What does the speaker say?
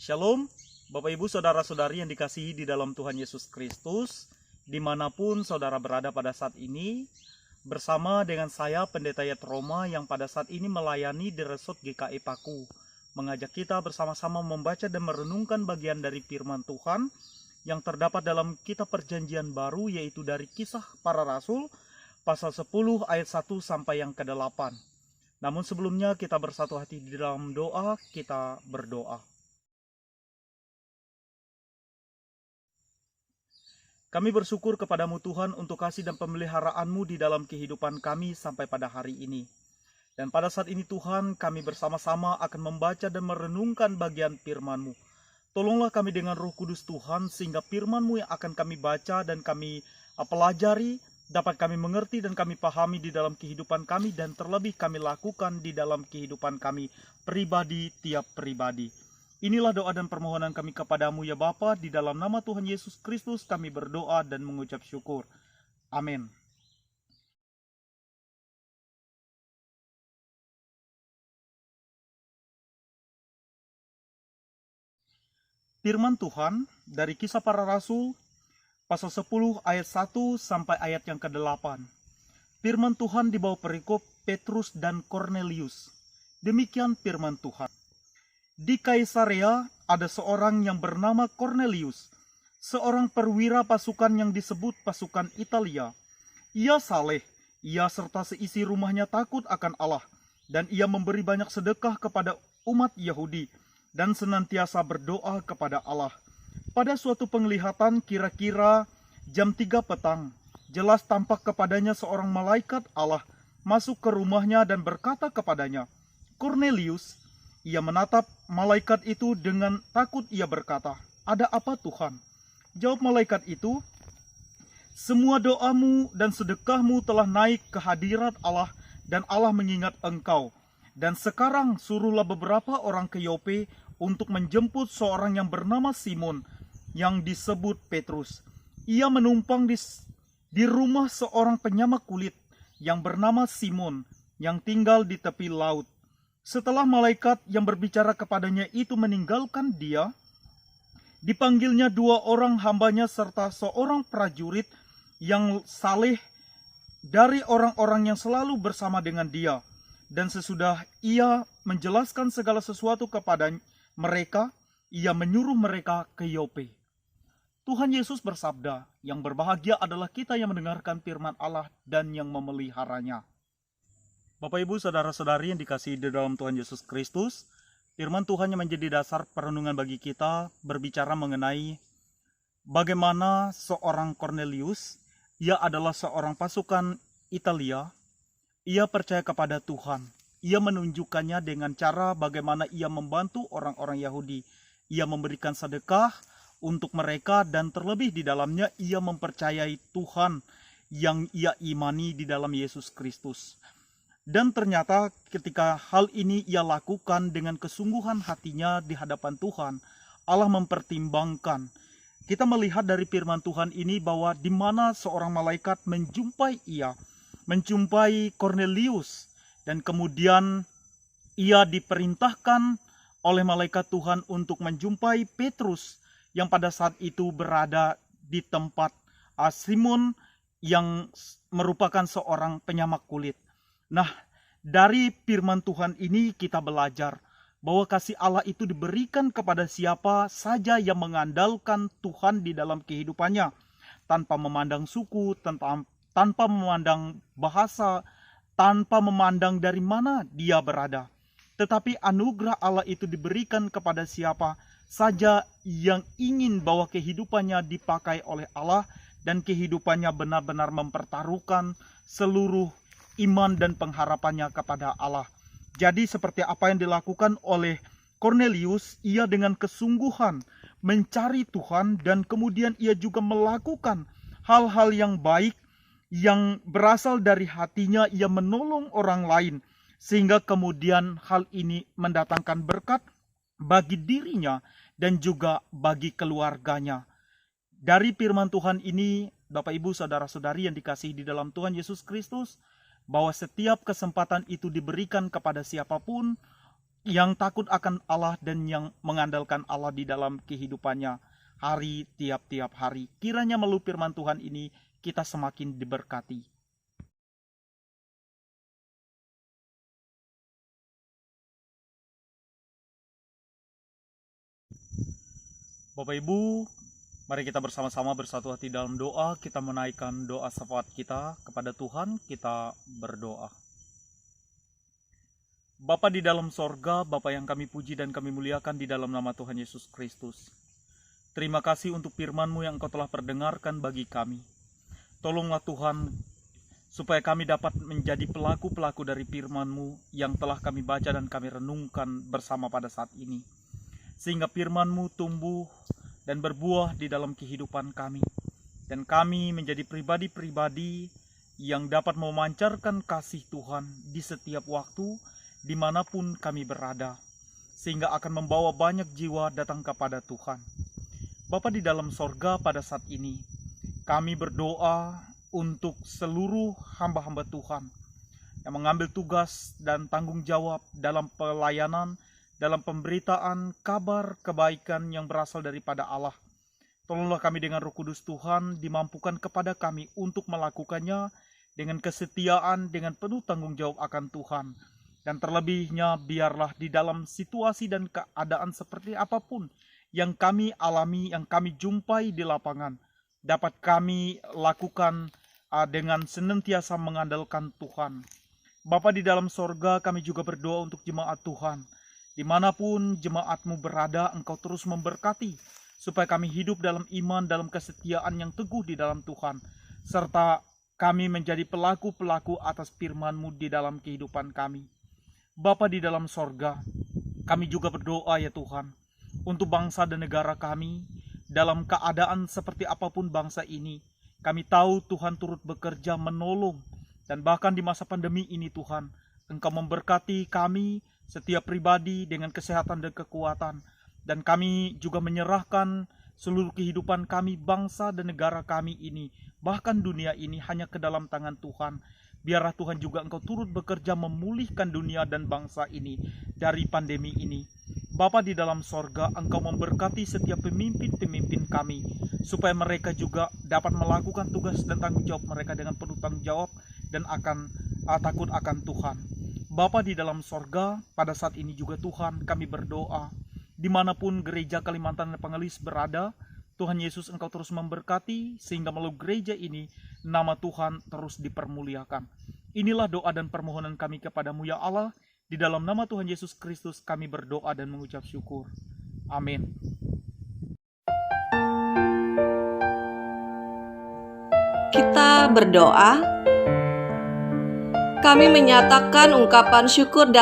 Shalom, Bapak Ibu Saudara-saudari yang dikasihi di dalam Tuhan Yesus Kristus, dimanapun saudara berada pada saat ini, bersama dengan saya Pendeta Yat Roma yang pada saat ini melayani di Resort GKI Paku, mengajak kita bersama-sama membaca dan merenungkan bagian dari firman Tuhan yang terdapat dalam kitab Perjanjian Baru, yaitu dari Kisah Para Rasul, pasal 10 ayat 1 sampai yang ke-8. Namun sebelumnya kita bersatu hati di dalam doa, kita berdoa. Kami bersyukur kepadamu Tuhan untuk kasih dan pemeliharaan-Mu di dalam kehidupan kami sampai pada hari ini. Dan pada saat ini Tuhan, kami bersama-sama akan membaca dan merenungkan bagian firman-Mu. Tolonglah kami dengan Roh Kudus Tuhan, sehingga firman-Mu yang akan kami baca dan kami pelajari, dapat kami mengerti dan kami pahami di dalam kehidupan kami, dan terlebih kami lakukan di dalam kehidupan kami pribadi tiap pribadi. Inilah doa dan permohonan kami kepadamu ya Bapa, di dalam nama Tuhan Yesus Kristus kami berdoa dan mengucap syukur. Amin. Firman Tuhan dari Kisah Para Rasul, pasal 10 ayat 1 sampai ayat yang ke-8. Firman Tuhan di bawah perikop Petrus dan Kornelius. Demikian firman Tuhan. Di Kaisarea ada seorang yang bernama Kornelius, seorang perwira pasukan yang disebut pasukan Italia. Ia saleh, ia serta seisi rumahnya takut akan Allah, dan ia memberi banyak sedekah kepada umat Yahudi, dan senantiasa berdoa kepada Allah. Pada suatu penglihatan kira-kira jam 3 petang, jelas tampak kepadanya seorang malaikat Allah masuk ke rumahnya dan berkata kepadanya, "Kornelius." Ia menatap malaikat itu dengan takut. Ia berkata, "Ada apa Tuhan?" Jawab malaikat itu, "Semua doamu dan sedekahmu telah naik ke hadirat Allah, dan Allah mengingat engkau. Dan sekarang suruhlah beberapa orang ke Yope untuk menjemput seorang yang bernama Simon, yang disebut Petrus. Ia menumpang di rumah seorang penyamak kulit yang bernama Simon, yang tinggal di tepi laut." Setelah malaikat yang berbicara kepadanya itu meninggalkan dia, dipanggilnya 2 orang hambanya serta seorang prajurit yang saleh dari orang-orang yang selalu bersama dengan dia. Dan sesudah ia menjelaskan segala sesuatu kepada mereka, ia menyuruh mereka ke Yope. Tuhan Yesus bersabda, yang berbahagia adalah kita yang mendengarkan firman Allah dan yang memeliharanya. Bapak Ibu Saudara-saudari yang dikasihi di dalam Tuhan Yesus Kristus, firman Tuhan yang menjadi dasar perenungan bagi kita berbicara mengenai bagaimana seorang Kornelius, ia adalah seorang pasukan Italia, ia percaya kepada Tuhan. Ia menunjukkannya dengan cara bagaimana ia membantu orang-orang Yahudi. Ia memberikan sedekah untuk mereka, dan terlebih di dalamnya ia mempercayai Tuhan yang ia imani di dalam Yesus Kristus. Dan ternyata ketika hal ini ia lakukan dengan kesungguhan hatinya di hadapan Tuhan, Allah mempertimbangkan. Kita melihat dari firman Tuhan ini bahwa di mana seorang malaikat menjumpai Kornelius, dan kemudian ia diperintahkan oleh malaikat Tuhan untuk menjumpai Petrus yang pada saat itu berada di tempat Simon yang merupakan seorang penyamak kulit. Nah, dari firman Tuhan ini kita belajar bahwa kasih Allah itu diberikan kepada siapa saja yang mengandalkan Tuhan di dalam kehidupannya, tanpa memandang suku, tanpa memandang bahasa, tanpa memandang dari mana dia berada. Tetapi anugerah Allah itu diberikan kepada siapa saja yang ingin bahwa kehidupannya dipakai oleh Allah dan kehidupannya benar-benar mempertaruhkan seluruh iman dan pengharapannya kepada Allah. Jadi seperti apa yang dilakukan oleh Kornelius, ia dengan kesungguhan mencari Tuhan, dan kemudian ia juga melakukan hal-hal yang baik yang berasal dari hatinya. Ia menolong orang lain, sehingga kemudian hal ini mendatangkan berkat bagi dirinya dan juga bagi keluarganya. Dari firman Tuhan ini, Bapak Ibu Saudara-saudari yang dikasihi di dalam Tuhan Yesus Kristus, bahwa setiap kesempatan itu diberikan kepada siapapun yang takut akan Allah dan yang mengandalkan Allah di dalam kehidupannya hari tiap-tiap hari. Kiranya melalui firman Tuhan ini kita semakin diberkati. Bapak Ibu, mari kita bersama-sama bersatu hati dalam doa. Kita menaikkan doa syafaat kita kepada Tuhan. Kita berdoa. Bapa di dalam sorga, Bapa yang kami puji dan kami muliakan di dalam nama Tuhan Yesus Kristus. Terima kasih untuk firman-Mu yang Engkau telah perdengarkan bagi kami. Tolonglah Tuhan, supaya kami dapat menjadi pelaku-pelaku dari firman-Mu yang telah kami baca dan kami renungkan bersama pada saat ini. Sehingga firman-Mu tumbuh dan berbuah di dalam kehidupan kami. Dan kami menjadi pribadi-pribadi yang dapat memancarkan kasih Tuhan di setiap waktu, dimanapun kami berada. Sehingga akan membawa banyak jiwa datang kepada Tuhan. Bapa di dalam sorga, pada saat ini, kami berdoa untuk seluruh hamba-hamba Tuhan yang mengambil tugas dan tanggung jawab dalam pelayanan, dalam pemberitaan kabar kebaikan yang berasal daripada Allah. Tolonglah kami dengan Roh Kudus Tuhan, dimampukan kepada kami untuk melakukannya dengan kesetiaan, dengan penuh tanggung jawab akan Tuhan. Dan terlebihnya biarlah di dalam situasi dan keadaan seperti apapun yang kami alami, yang kami jumpai di lapangan, dapat kami lakukan dengan senantiasa mengandalkan Tuhan. Bapa di dalam sorga, kami juga berdoa untuk jemaat Tuhan. Dimanapun jemaat-Mu berada, Engkau terus memberkati, supaya kami hidup dalam iman, dalam kesetiaan yang teguh di dalam Tuhan, serta kami menjadi pelaku-pelaku atas firman-Mu di dalam kehidupan kami. Bapa di dalam sorga, kami juga berdoa ya Tuhan, untuk bangsa dan negara kami, dalam keadaan seperti apapun bangsa ini. Kami tahu Tuhan turut bekerja menolong, dan bahkan di masa pandemi ini Tuhan, Engkau memberkati kami, setiap pribadi dengan kesehatan dan kekuatan. Dan kami juga menyerahkan seluruh kehidupan kami, bangsa dan negara kami ini, bahkan dunia ini hanya ke dalam tangan Tuhan. Biarlah Tuhan juga Engkau turut bekerja memulihkan dunia dan bangsa ini dari pandemi ini. Bapa di dalam sorga, Engkau memberkati setiap pemimpin-pemimpin kami, supaya mereka juga dapat melakukan tugas dan tanggung jawab mereka dengan penuh tanggung jawab dan akan takut akan Tuhan. Bapa di dalam sorga, pada saat ini juga Tuhan kami berdoa, dimanapun gereja Kalimantan dan Pangelis berada, Tuhan Yesus Engkau terus memberkati, sehingga melalui gereja ini, nama Tuhan terus dipermuliakan. Inilah doa dan permohonan kami kepadamu ya Allah, di dalam nama Tuhan Yesus Kristus kami berdoa dan mengucap syukur. Amin. Kita berdoa. Kami menyatakan ungkapan syukur dan